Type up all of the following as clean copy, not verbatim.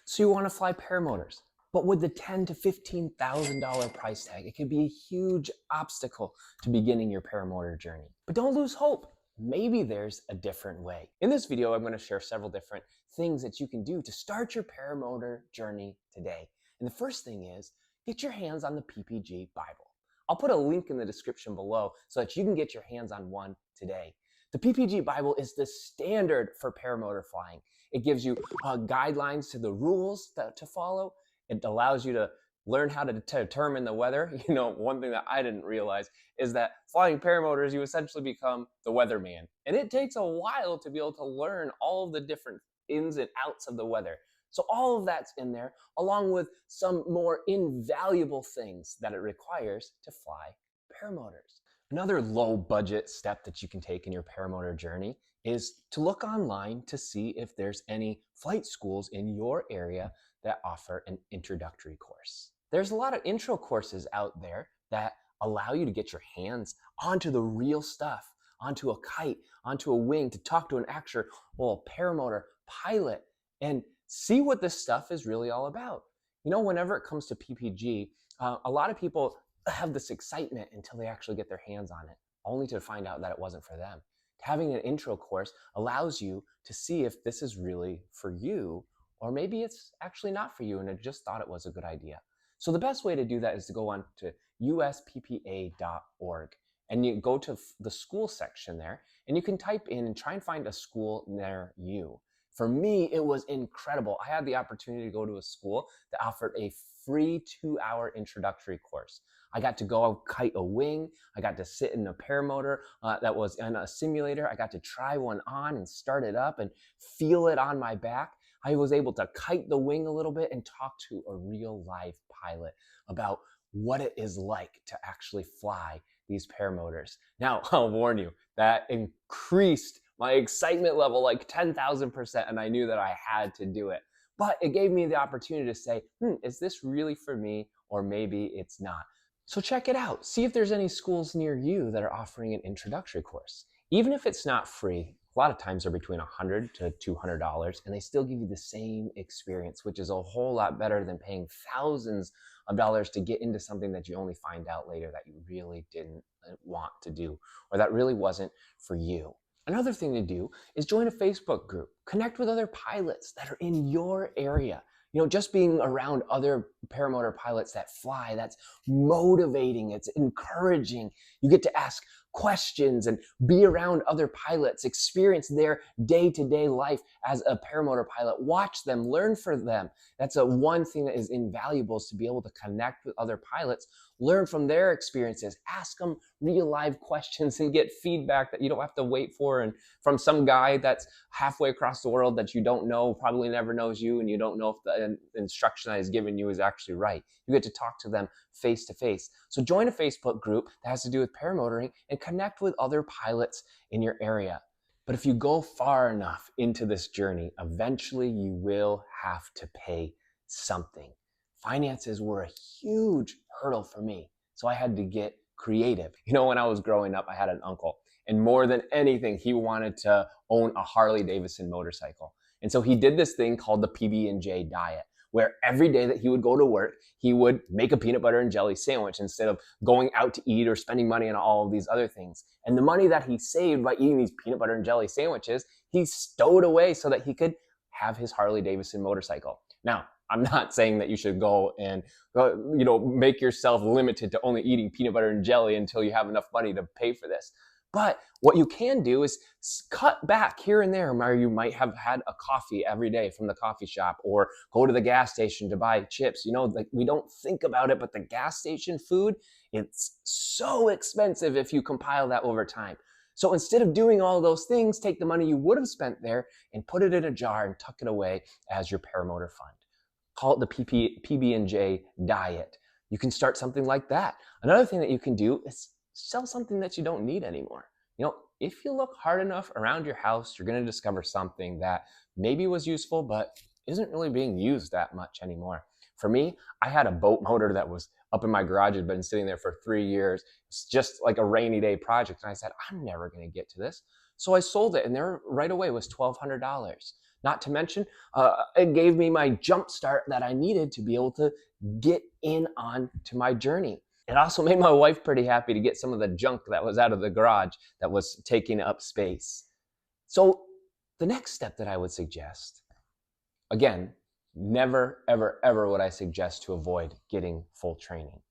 So you want to fly paramotors, but with the $10,000 to $15,000 price tag, it could be a huge obstacle to beginning your paramotor journey. But don't lose hope. Maybe there's a different way. In this video, I'm going to share several different things that you can do to start your paramotor journey today. And the first thing is get your hands on the PPG Bible. I'll put a link in the description below so that you can get your hands on one today. The PPG Bible is the standard for paramotor flying. It gives you guidelines to the rules to follow. It allows you to learn how to determine the weather. You know, one thing that I didn't realize is that flying paramotors, you essentially become the weatherman. And it takes a while to be able to learn all of the different ins and outs of the weather. So all of that's in there, along with some more invaluable things that it requires to fly paramotors. Another low budget step that you can take in your paramotor journey is to look online to see if there's any flight schools in your area that offer an introductory course. There's a lot of intro courses out there that allow you to get your hands onto the real stuff, onto a kite, onto a wing, to talk to an actual paramotor pilot and see what this stuff is really all about. You know, whenever it comes to PPG, a lot of people have this excitement until they actually get their hands on it, only to find out that it wasn't for them. Having an intro course allows you to see if this is really for you, or maybe it's actually not for you and it just thought it was a good idea. So the best way to do that is to go on to usppa.org and you go to the school section there and you can type in and try and find a school near you. For me, it was incredible. I had the opportunity to go to a school that offered a free 2-hour introductory course. I got to go kite a wing. I got to sit in a paramotor that was in a simulator. I got to try one on and start it up and feel it on my back. I was able to kite the wing a little bit and talk to a real live pilot about what it is like to actually fly these paramotors. Now, I'll warn you, that increased my excitement level like 10,000%, and I knew that I had to do it. But it gave me the opportunity to say, is this really for me, or maybe it's not? So check it out. See if there's any schools near you that are offering an introductory course. Even if it's not free, a lot of times they're between $100 to $200, and they still give you the same experience, which is a whole lot better than paying thousands of dollars to get into something that you only find out later that you really didn't want to do, or that really wasn't for you. Another thing to do is join a Facebook group. Connect with other pilots that are in your area. You know, just being around other paramotor pilots that fly, that's motivating, it's encouraging. You get to ask questions and be around other pilots, experience their day-to-day life as a paramotor pilot, watch them, learn from them. That's one thing that is invaluable, is to be able to connect with other pilots, learn from their experiences, ask them real live questions and get feedback that you don't have to wait for, and from some guy that's halfway across the world that you don't know, probably never knows you, and you don't know if the instruction that is given you is actually right. You get to talk to them face to face. So join a Facebook group that has to do with paramotoring and connect with other pilots in your area. But if you go far enough into this journey, eventually you will have to pay something. Finances were a huge hurdle for me, so I had to get creative. You know, when I was growing up, I had an uncle, and more than anything, he wanted to own a Harley Davidson motorcycle. And so he did this thing called the PB&J diet, where every day that he would go to work, he would make a peanut butter and jelly sandwich instead of going out to eat or spending money on all of these other things. And the money that he saved by eating these peanut butter and jelly sandwiches, he stowed away so that he could have his Harley Davidson motorcycle. Now, I'm not saying that you should go and make yourself limited to only eating peanut butter and jelly until you have enough money to pay for this. But what you can do is cut back here and there, where you might have had a coffee every day from the coffee shop, or go to the gas station to buy chips. You know, like, we don't think about it, but the gas station food, it's so expensive if you compile that over time. So instead of doing all those things, take the money you would have spent there and put it in a jar and tuck it away as your paramotor fund. Call it the PB&J diet. You can start something like that. Another thing that you can do is sell something that you don't need anymore. You know, if you look hard enough around your house, you're going to discover something that maybe was useful, but isn't really being used that much anymore. For me, I had a boat motor that was up in my garage, had been sitting there for 3 years. It's just like a rainy day project. And I said, I'm never going to get to this. So I sold it, and there right away was $1,200. Not to mention, it gave me my jump start that I needed to be able to get in on to my journey. It also made my wife pretty happy to get some of the junk that was out of the garage that was taking up space. So the next step that I would suggest, again, never, ever, ever would I suggest to avoid getting full training.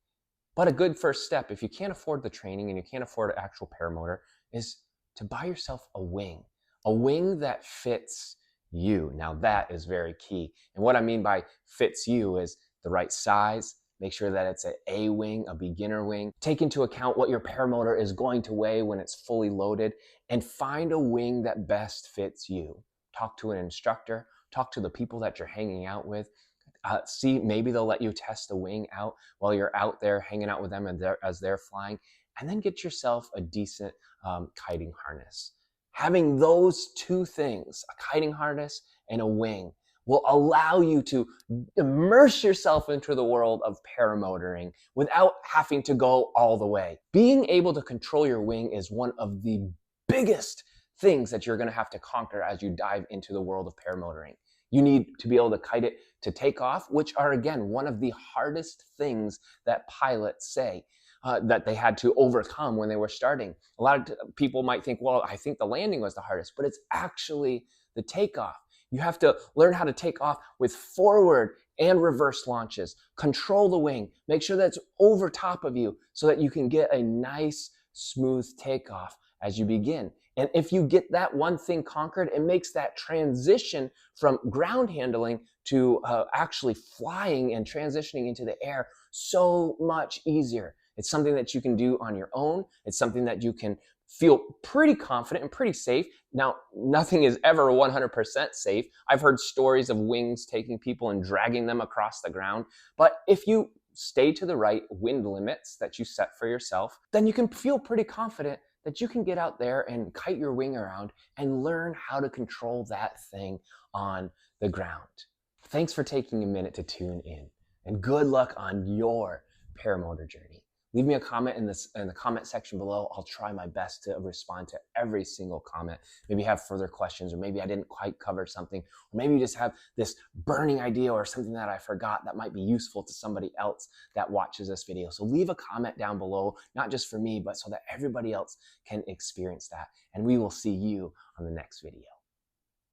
But a good first step, if you can't afford the training and you can't afford an actual paramotor, is to buy yourself a wing that fits you. Now that is very key. And what I mean by fits you is the right size. Make sure that it's an A wing, a beginner wing. Take into account what your paramotor is going to weigh when it's fully loaded, and find a wing that best fits you. Talk to an instructor, talk to the people that you're hanging out with. See, maybe they'll let you test the wing out while you're out there hanging out with them as they're flying, and then get yourself a decent kiting harness. Having those two things, a kiting harness and a wing, will allow you to immerse yourself into the world of paramotoring without having to go all the way. Being able to control your wing is one of the biggest things that you're going to have to conquer as you dive into the world of paramotoring. You need to be able to kite it to take off, which are, again, one of the hardest things that pilots say that they had to overcome when they were starting. A lot of people might think, well, I think the landing was the hardest, but it's actually the takeoff. You have to learn how to take off with forward and reverse launches. Control the wing. Make sure that it's over top of you so that you can get a nice, smooth takeoff as you begin. And if you get that one thing conquered, it makes that transition from ground handling to actually flying and transitioning into the air so much easier. It's something that you can do on your own. It's something that you can feel pretty confident and pretty safe. Now, nothing is ever 100% safe. I've heard stories of wings taking people and dragging them across the ground. But if you stay to the right wind limits that you set for yourself, then you can feel pretty confident that you can get out there and kite your wing around and learn how to control that thing on the ground. Thanks for taking a minute to tune in, and good luck on your paramotor journey. Leave me a comment in the comment section below. I'll try my best to respond to every single comment. Maybe you have further questions, or maybe I didn't quite cover something, or maybe you just have this burning idea or something that I forgot that might be useful to somebody else that watches this video. So leave a comment down below, not just for me, but so that everybody else can experience that. And we will see you on the next video.